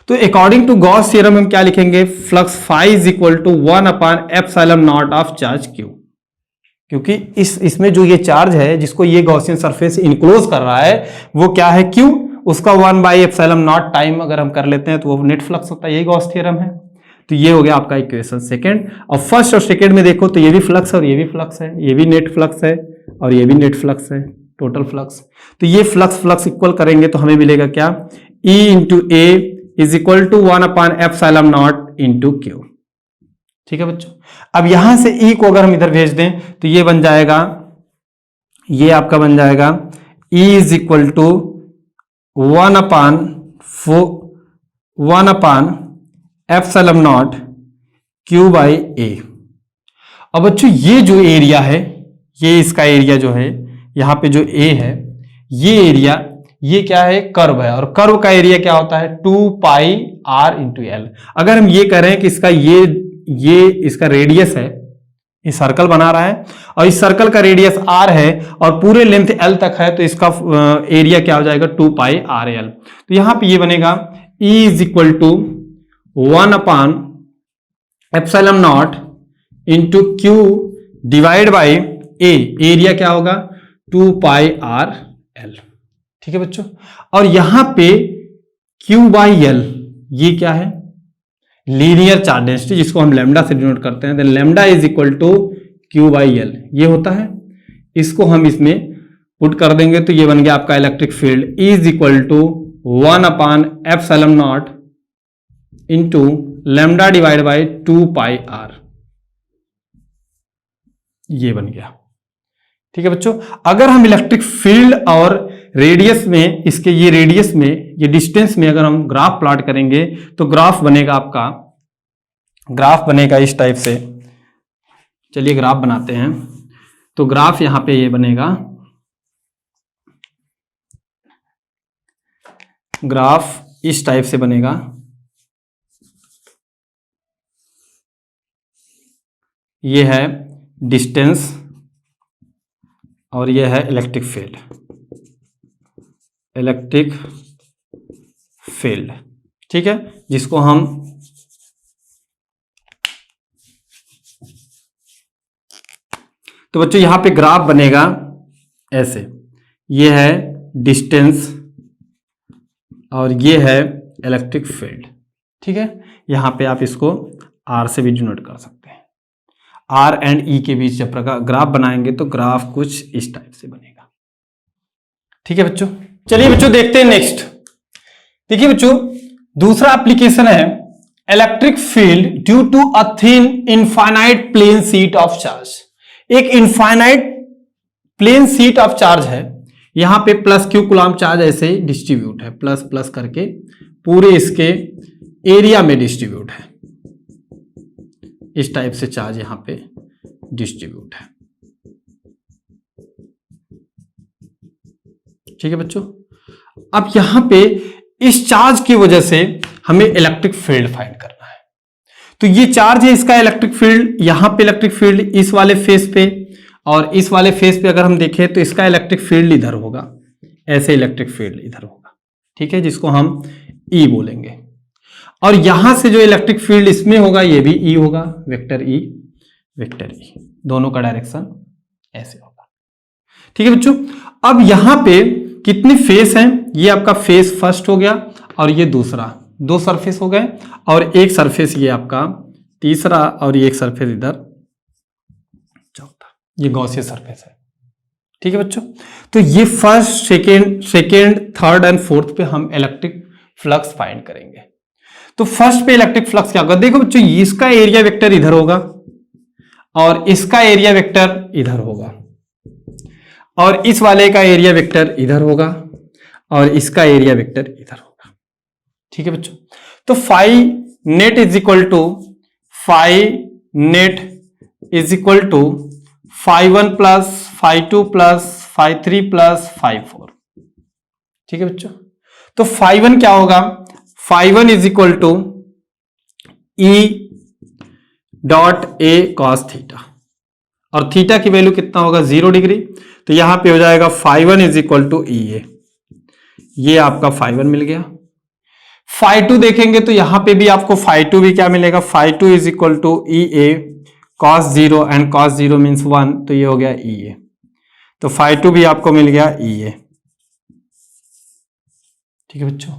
S1: तो अकॉर्डिंग टू गॉस थ्योरम हम क्या लिखेंगे, flux phi is equal to 1/ε0 of charge Q, क्योंकि इसमें जो ये चार्ज है जिसको ये गॉसियन सरफेस इनक्लोज कर रहा है वो क्या है, Q, उसका 1/ε0 टाइम अगर हम कर लेते हैं तो वो नेट फ्लक्स होता है, यही गॉस थ्योरम है। तो ये हो गया आपका इक्वेशन सेकंड। और फर्स्ट और सेकंड में देखो तो ये भी फ्लक्स और ये भी फ्लक्स है, ये भी नेट फ्लक्स है और ये भी नेट फ्लक्स है, टोटल फ्लक्स। तो ये फ्लक्स इक्वल करेंगे तो हमें मिलेगा क्या, E into A is equal to 1/ε0 into Q। ठीक है बच्चों, अब यहां से E को अगर हम इधर भेज दें तो ये बन जाएगा, ये आपका बन जाएगा E is equal to 1/ε0 Q by A। अब बच्चों ये जो एरिया है, ये इसका एरिया जो है यहां पे जो A है, ये एरिया, ये क्या है, कर्व है, और कर्व का एरिया क्या होता है, 2πr इंटू L। अगर हम ये करें कि इसका ये इसका रेडियस है, ये सर्कल बना रहा है और इस सर्कल का रेडियस r है और पूरे लेंथ L तक है, तो इसका एरिया क्या हो जाएगा, 2πrl। तो यहां पे ये बनेगा E is equal to 1/ε0 into Q divide by A, area क्या होगा, 2πrl। ठीक है बच्चों, और यहां पे Q बाई L ये क्या है, लीनियर चार्ज डेंसिटी, जिसको हम लैम्डा से डिनोट करते हैं, then lambda is equal to Q by L, ये होता है। इसको हम इसमें पुट कर देंगे तो ये बन गया आपका electric field is equal to 1/एप्सिलॉन naught into lambda divide by 2 pi R, ये बन गया। ठीक है बच्चों, अगर हम इलेक्ट्रिक फील्ड और रेडियस में, इसके ये रेडियस में, ये डिस्टेंस में अगर हम ग्राफ प्लॉट करेंगे तो ग्राफ बनेगा आपका, ग्राफ बनेगा इस टाइप से। चलिए ग्राफ बनाते हैं। तो ग्राफ यहां पे ये बनेगा, ग्राफ इस टाइप से बनेगा। ये है डिस्टेंस और ये है इलेक्ट्रिक फील्ड, इलेक्ट्रिक फील्ड, ठीक है, जिसको हम तो बच्चों यहां पे ग्राफ बनेगा ऐसे, ये है डिस्टेंस और ये है इलेक्ट्रिक फील्ड। ठीक है, यहां पे आप इसको आर से भी डिनोट कर सकते हैं। आर एंड ई के बीच जब ग्राफ बनाएंगे तो ग्राफ कुछ इस टाइप से बनेगा। ठीक है बच्चों, चलिए बच्चों देखते हैं नेक्स्ट। देखिए बच्चों, दूसरा एप्लीकेशन है electric field due to a thin infinite plane sheet of charge. एक infinite plane sheet of charge है, यहां पे प्लस क्यू कूलम चार्ज ऐसे डिस्ट्रीब्यूट है, प्लस प्लस करके पूरे इसके एरिया में डिस्ट्रीब्यूट है। इस टाइप से चार्ज यहां पे डिस्ट्रीब्यूट है। ठीक है बच्चों, अब यहां पे इस चार्ज की वजह से हमें इलेक्ट्रिक फील्ड फाइंड करना है। तो ये चार्ज है, इसका इलेक्ट्रिक फील्ड, यहां पे इलेक्ट्रिक फील्ड इस वाले फेस पे और इस वाले फेस पे अगर हम देखें तो इसका इलेक्ट्रिक फील्ड इधर होगा, ऐसे इलेक्ट्रिक फील्ड इधर होगा। ठीक है, जिसको हम ई बोलेंगे। और यहां से जो इलेक्ट्रिक फील्ड इसमें होगा ये भी ई होगा, वेक्टर ई, वेक्टर ई, दोनों का डायरेक्शन ऐसे होगा। ठीक है बच्चों, अब यहां पे कितने फेस हैं, ये आपका फेस फर्स्ट हो गया और ये दूसरा, दो सरफेस हो गए और एक सरफेस ये आपका तीसरा और ये एक सरफेस इधर चौथा, ये गॉसियन सरफेस है। ठीक है बच्चों, तो ये first second third and fourth पे हम इलेक्ट्रिक फ्लक्स फाइंड करेंगे। तो फर्स्ट पे इलेक्ट्रिक फ्लक्स क्या होगा, देखो बच्चों, इसका एरिया वेक्टर इधर होगा और इसका एरिया वेक्टर इधर होगा और इस वाले का एरिया वेक्टर इधर होगा और इसका एरिया वेक्टर इधर होगा। ठीक है बच्चों, तो phi net is equal to phi 1 plus phi 2 plus phi 3 plus phi 4। ठीक है बच्चों, तो फाई 1 क्या होगा, phi 1 is equal to E dot A cos theta और थीटा की वैल्यू कितना होगा 0 डिग्री, तो यहां पे हो जाएगा phi 1 is equal to E A, ये आपका फाई 1 मिल गया। फाई 2 देखेंगे तो यहां पे भी आपको फाई 2 भी क्या मिलेगा, phi 2 is equal to E A cos 0 and cos 0 means 1, तो ये हो गया ई ए, तो फाई 2 भी आपको मिल गया ई ए। ठीक है बच्चों,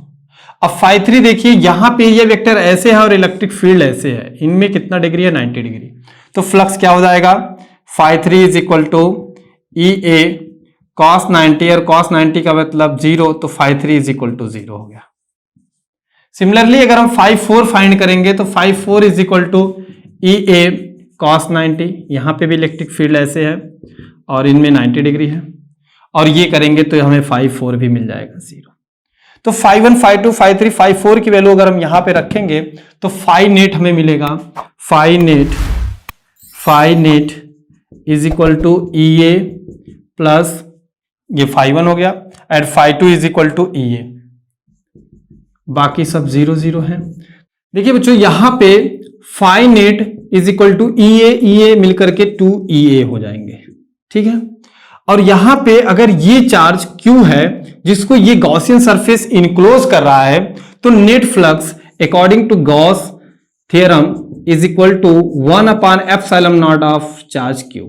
S1: अब फाई 3 देखिए, यहां पे ये वेक्टर ऐसे है और इलेक्ट्रिक फील्ड ऐसे है, इनमें कितना डिग्री है 90 डिग्री, तो फ्लक्स क्या हो जाएगा, phi 3 is equal to E A cos 90 और कॉस 90 का मतलब 0, तो फाई 3 इज इक्वल टू 0 हो गया। सिमिलरली अगर हम फाई 4 फाइंड करेंगे तो phi 4 is equal to E A cos 90, यहां पे भी इलेक्ट्रिक फील्ड ऐसे है और इनमें 90 डिग्री है और ये करेंगे तो हमें फाई 4 भी मिल जाएगा 0। तो फाई 1, फाई 2, फाई 3, फाई 4 की वैल्यू अगर हम यहां पे रखेंगे तो फाई नेट हमें मिलेगा, phi net is equal to E A plus ये फाई 1 हो गया and phi 2 is equal to E A, बाकी सब 0 0 है। देखिए बच्चों, यहां पे phi net is equal to E A मिलकर के 2 ई ए हो जाएंगे। ठीक है, और यहां पे अगर ये चार्ज Q है जिसको ये गॉसियन सरफेस इनक्लोज कर रहा है, तो net flux according to Gauss theorem is equal to 1/एप्सिलॉन of charge Q,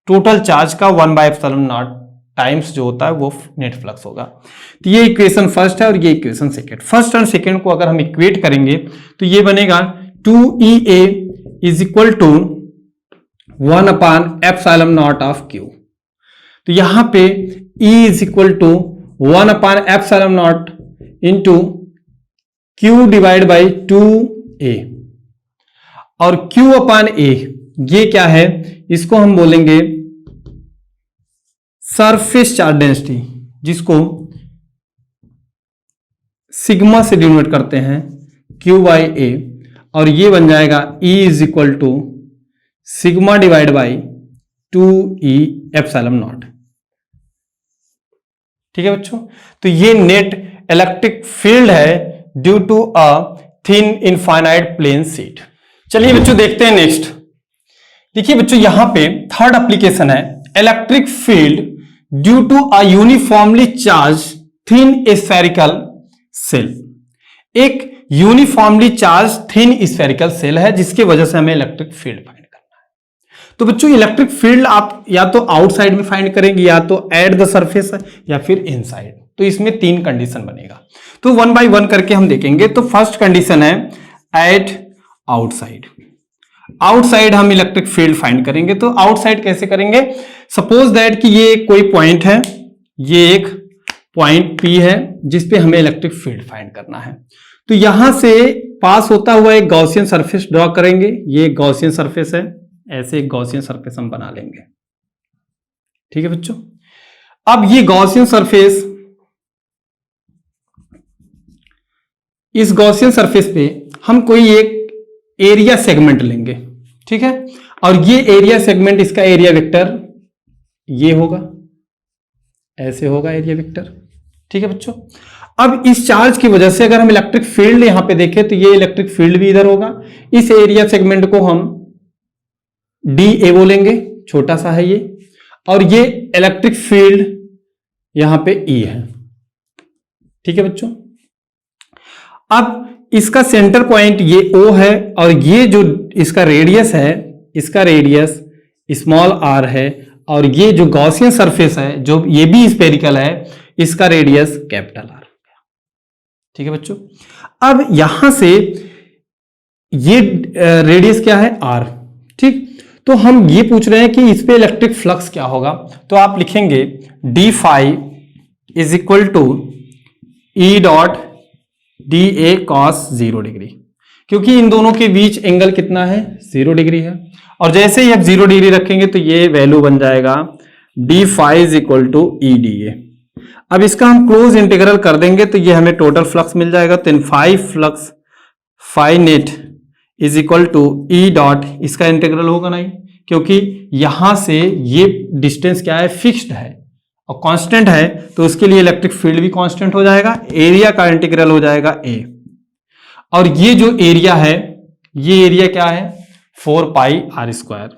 S1: total charge का 1/एप्सिलॉन टाइम्स जो होता है वो नेट फ्लक्स होगा। तो ये इक्वेशन फर्स्ट है और ये इक्वेशन सेकेंड। फर्स्ट और सेकेंड को अगर हम इक्वेट करेंगे तो ये बनेगा 2EA is equal to 1/ε0 of Q। तो यहां पे E is equal to 1/ε0 into Q divide by 2A, और Q/A ये क्या है, इसको हम बोलेंगे सरफेस चार्ज डेंसिटी, जिसको सिग्मा से डिनोट करते हैं Q/A, और ये बन जाएगा E is equal to sigma divide by 2E/ε0। ठीक है बच्चों, तो ये नेट इलेक्ट्रिक फील्ड है due to a thin infinite plane sheet. चलिए बच्चों देखते हैं नेक्स्ट। देखिए बच्चों यहां पे थर्ड एप्लीकेशन है electric field due to a uniformly charge thin spherical shell. एक uniformly charge thin spherical shell है जिसकी वजह से हमें इलेक्ट्रिक फील्ड फाइंड करना है। तो बच्चों इलेक्ट्रिक फील्ड आप या तो आउटसाइड में फाइंड करेंगे, या तो एट द सरफेस, या फिर इनसाइड। तो इसमें 3 कंडीशन बनेगा, तो 1 बाय 1 करके हम देखेंगे। तो फर्स्ट कंडीशन है एट आउटसाइड। आउटसाइड हम इलेक्ट्रिक फील्ड फाइंड करेंगे। तो आउटसाइड कैसे करेंगे, सपोज दैट कि ये कोई पॉइंट है, ये एक पॉइंट P है जिस पे हमें इलेक्ट्रिक फील्ड फाइंड करना है। तो यहां से पास होता हुआ एक गॉसियन सरफेस ड्रॉ करेंगे। ये गॉसियन सरफेस है, ऐसे एक गॉसियन सरफेस हम बना लेंगे। ठीक है बच्चों, अब ये गॉसियन सरफेस, इस गॉसियन सरफेस पे हम कोई एक एरिया सेगमेंट लेंगे। ठीक है, और ये एरिया सेगमेंट, इसका एरिया वेक्टर ये होगा, ऐसे होगा एरिया वेक्टर। ठीक है बच्चों, अब इस चार्ज की वजह से अगर हम इलेक्ट्रिक फील्ड यहां पे देखें तो ये इलेक्ट्रिक फील्ड भी इधर होगा। इस एरिया सेगमेंट को हम DA बोलेंगे, छोटा सा है ये, और ये इलेक्ट्रिक फील्ड यहां पे E है। ठीक है बच्चों, अब इसका सेंटर पॉइंट ये O है, और ये जो इसका रेडियस है, इसका रेडियस स्मॉल r है, और ये जो गॉसियन सरफेस है जो ये भी स्फेरिकल है, इसका रेडियस कैपिटल R। ठीक है बच्चों, अब यहां से ये रेडियस क्या है, R। ठीक, तो हम ये पूछ रहे हैं कि इस पे इलेक्ट्रिक फ्लक्स क्या होगा। तो आप लिखेंगे d phi is equal to E dot DA cos 0 degree, क्योंकि इन दोनों के बीच एंगल कितना है, 0 डिग्री है। और जैसे ही आप 0 डिग्री रखेंगे तो ये वैल्यू बन जाएगा d phi is equal to EDA। अब इसका हम क्लोज इंटीग्रल कर देंगे तो ये हमें टोटल फ्लक्स मिल जाएगा। तो phi flux phi net is equal to E dot, इसका इंटीग्रल होगा नहीं, क्योंकि यहां से ये डिस्टेंस क्या है, फिक्स्ड है और कांस्टेंट है, तो उसके लिए इलेक्ट्रिक फील्ड भी कांस्टेंट हो जाएगा। एरिया का इंटीग्रल हो जाएगा A, और ये जो एरिया है, ये एरिया क्या है, 4πr²।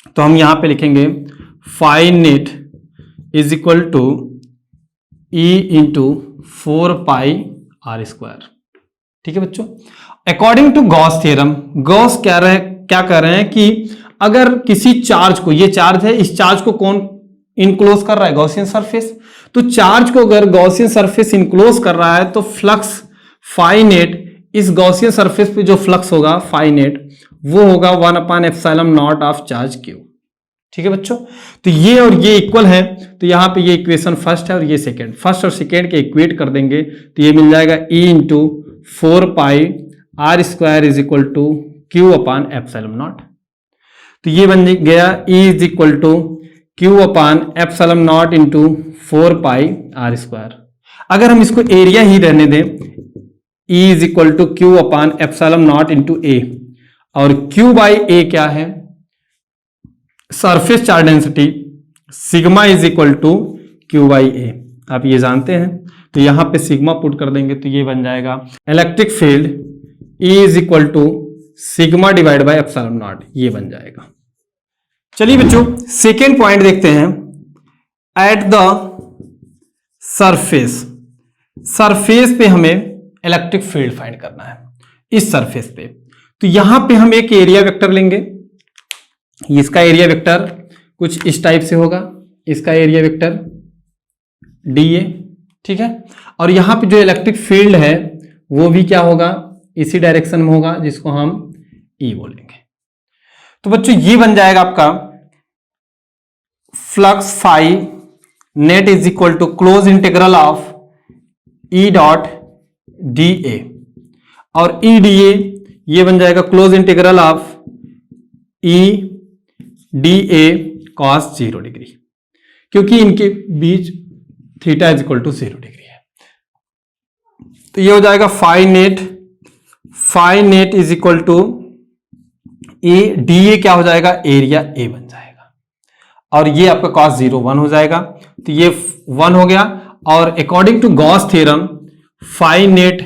S1: तो हम यहां पे लिखेंगे phi net is equal to E into 4πr²। ठीक है बच्चों, according to Gauss theorem, Gauss क्या कह रहे हैं कि अगर किसी चार्ज को, ये चार्ज है, इस चार्ज को कौन इनक्लोज कर रहा है, गॉसियन सरफेस। तो चार्ज को अगर गॉसियन सरफेस इनक्लोज कर रहा है तो फ्लक्स फाई नेट, इस गॉसियन सरफेस पे जो फ्लक्स होगा फाई नेट, वो होगा 1/ε0 ऑफ चार्ज Q। ठीक है बच्चों, तो ये और ये इक्वल है, तो यहां पे ये इक्वेशन फर्स्ट है और ये सेकेंड, फर्स्ट और सेकेंड के इक्वेट कर देंगे तो ये मिल जाएगा E into 4πr² is equal to Q/ε0। तो ये बन गया E is equal to Q/ε0 into 4πr²। अगर हम इसको एरिया ही रहने दें, E is equal to Q/ε0 into A, और Q/A क्या है, surface charge density, sigma is equal to Q/A, आप ये जानते हैं। तो यहां पे सिग्मा पुट कर देंगे तो ये बन जाएगा electric field E is equal to sigma divide by ε0, ये बन जाएगा। चलिए बच्चों सेकेंड पॉइंट देखते हैं, एट द सरफेस। सरफेस पे हमें इलेक्ट्रिक फील्ड फाइंड करना है, इस सरफेस पे। तो यहां पे हम एक एरिया वेक्टर लेंगे, इसका एरिया वेक्टर कुछ इस टाइप से होगा, इसका एरिया वेक्टर DA। ठीक है, और यहां पे जो इलेक्ट्रिक फील्ड है वो भी क्या होगा, इसी डायरेक्शन में होगा जिसको हम ई बोलेंगे। तो बच्चों ये बन जाएगा आपका flux phi net is equal to close integral of E dot D A, और ई डी ए ये बन जाएगा close integral of E D A cos 0 degree, क्योंकि इनके बीच theta is equal to 0 degree है। तो ये हो जाएगा phi net is equal to A D A, क्या हो जाएगा एरिया ए बन जाएगा, और ये आपका कॉस 0 1 हो जाएगा, तो ये 1 हो गया। और according to Gauss theorem phi net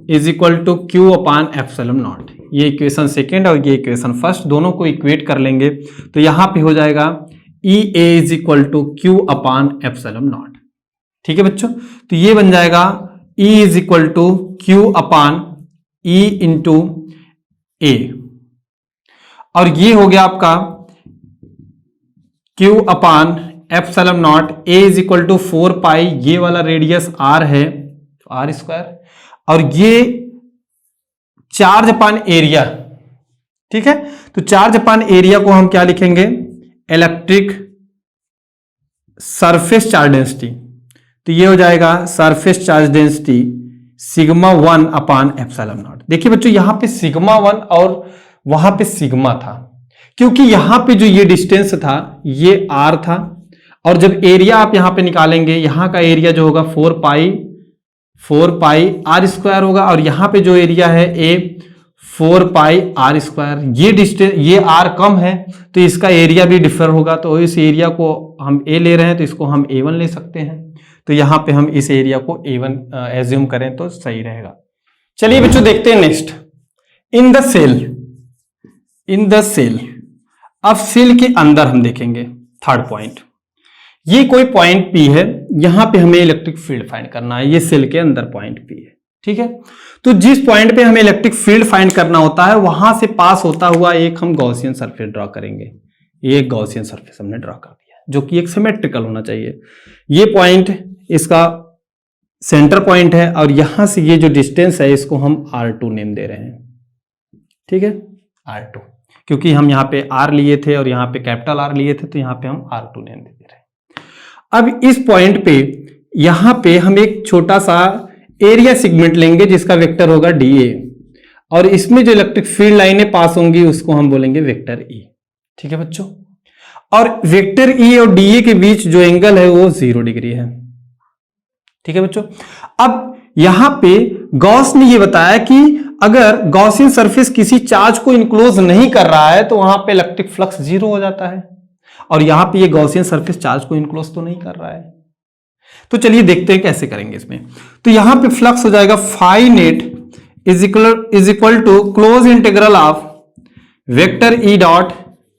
S1: is equal to Q upon epsilon naught, ये इक्वेशन सेकेंड और ये इक्वेशन फर्स्ट, दोनों को इक्वेट कर लेंगे तो यहां पे हो जाएगा E A is equal to Q upon epsilon naught. ठीक है बच्चों, तो ये बन जाएगा E is equal to Q upon E into A, और ये हो गया आपका Q upon epsilon naught, A is equal to 4 pi, ये वाला रेडियस आर है आर स्क्वायर, और ये चार्ज अपान एरिया। ठीक है, तो चार्ज अपान एरिया को हम क्या लिखेंगे, इलेक्ट्रिक सरफेस चार्ज डेंसिटी, तो ये हो जाएगा surface charge density sigma 1 upon epsilon not. देखिए बच्चों यहां पे सिग्मा 1 और वहां पे सिग्मा था, क्योंकि यहां पे जो ये डिस्टेंस था ये आर था, और जब एरिया आप यहां पे निकालेंगे, यहां का एरिया जो होगा 4 पाई आर स्क्वायर होगा, और यहां पे जो एरिया है ए 4 पाई आर स्क्वायर, ये डिस्टेंस ये आर कम है तो इसका एरिया भी डिफर होगा, तो इस एरिया को हम ए ले रहे हैं तो इसको हम A1 ले सकते हैं, तो यहां पे हम इस एरिया को A1 एज्यूम करें तो सही रहेगा। चलिए बच्चों देखते हैं नेक्स्ट, इन द सेल। अब सेल के अंदर हम देखेंगे थर्ड पॉइंट, ये कोई पॉइंट P है, यहां पे हमें इलेक्ट्रिक फील्ड फाइंड करना है, ये सेल के अंदर पॉइंट P है। ठीक है, तो जिस पॉइंट पे हमें इलेक्ट्रिक फील्ड फाइंड करना होता है वहां से पास होता हुआ एक हम गॉसियन सरफेस ड्रॉ करेंगे। ये गॉसियन सरफेस हमने ड्रॉ कर दिया जो कि एक सिमेट्रिकल होना चाहिए। ये पॉइंट इसका सेंटर पॉइंट है, और यहां से ये जो डिस्टेंस है इसको हम R2 नेम दे रहे हैं। ठीक है, R2, क्योंकि हम यहाँ पे R लिए थे और यहाँ पे कैपिटल R लिए थे, तो यहाँ पे हम R2 नेम दे रहे हैं। अब इस पॉइंट पे यहां पे हम एक छोटा सा एरिया सेगमेंट लेंगे जिसका वेक्टर होगा DA, और इसमें जो इलेक्ट्रिक फील्ड लाइनें पास होंगी उसको हम बोलेंगे वेक्टर E। ठीक है बच्चों, और वेक्टर E और DA के बीच जो एंगल है वो 0 डिग्री है। ठीक है बच्चों, अब यहां पे गॉस ने ये बताया कि अगर गॉसियन सरफेस किसी चार्ज को इनक्लोज नहीं कर रहा है तो वहां पे इलेक्ट्रिक फ्लक्स 0 हो जाता है, और यहां पे ये गॉसियन सरफेस चार्ज को इनक्लोज तो नहीं कर रहा है। तो चलिए देखते हैं कैसे करेंगे इसमें। तो यहां पे फ्लक्स हो जाएगा phi net is equal to close integral of vector E dot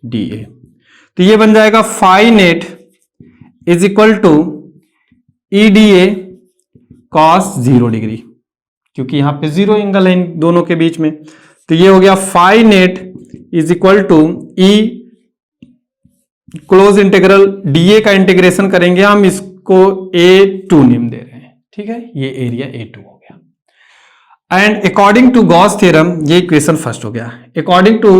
S1: D A, तो ये बन जाएगा phi net is equal to E D A cos 0 degree, क्योंकि यहां पे 0 एंगल है इन दोनों के बीच में, तो ये हो गया phi net is equal to E close integral D A का इंटीग्रेशन करेंगे हम, इसको A2 नेम दे रहे हैं। ठीक है, ये एरिया A2 हो गया। And according to Gauss theorem, ये इक्वेशन फर्स्ट हो गया, according to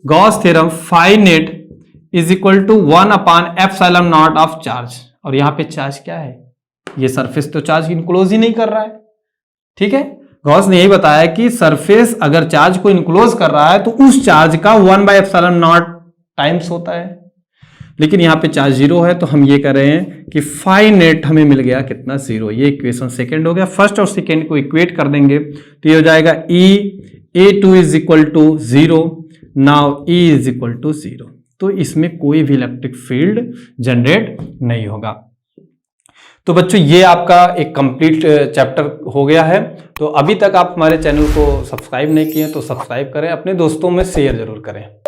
S1: Gauss theorem phi net is equal to 1 upon epsilon naught of charge, और यहां पे चार्ज क्या है, ये सरफेस तो चार्ज इनक्लोज ही नहीं कर रहा है। ठीक है, गॉस ने यही बताया कि सरफेस अगर चार्ज को इनक्लोज कर रहा है तो उस चार्ज का 1 बाय एप्सिलॉन नॉट टाइम्स होता है, लेकिन यहाँ पे चार्ज 0 है, तो हम ये कर रहे हैं कि फाई नेट हमें मिल गया कितना 0। ये इक्वेशन सेकंड हो गया। फर्स्ट और सेकंड को इक्वेट कर देंगे तो ये हो जाएगा A2 is equal to 0, now E is equal to 0, तो इसमें कोई भी इलेक्ट्रिक फील्ड जनरेट नहीं होगा। तो बच्चों ये आपका एक कंप्लीट चैप्टर हो गया है। तो अभी तक आप हमारे चैनल को सब्सक्राइब नहीं किए तो सब्सक्राइब करें, अपने दोस्तों में शेयर जरूर करें।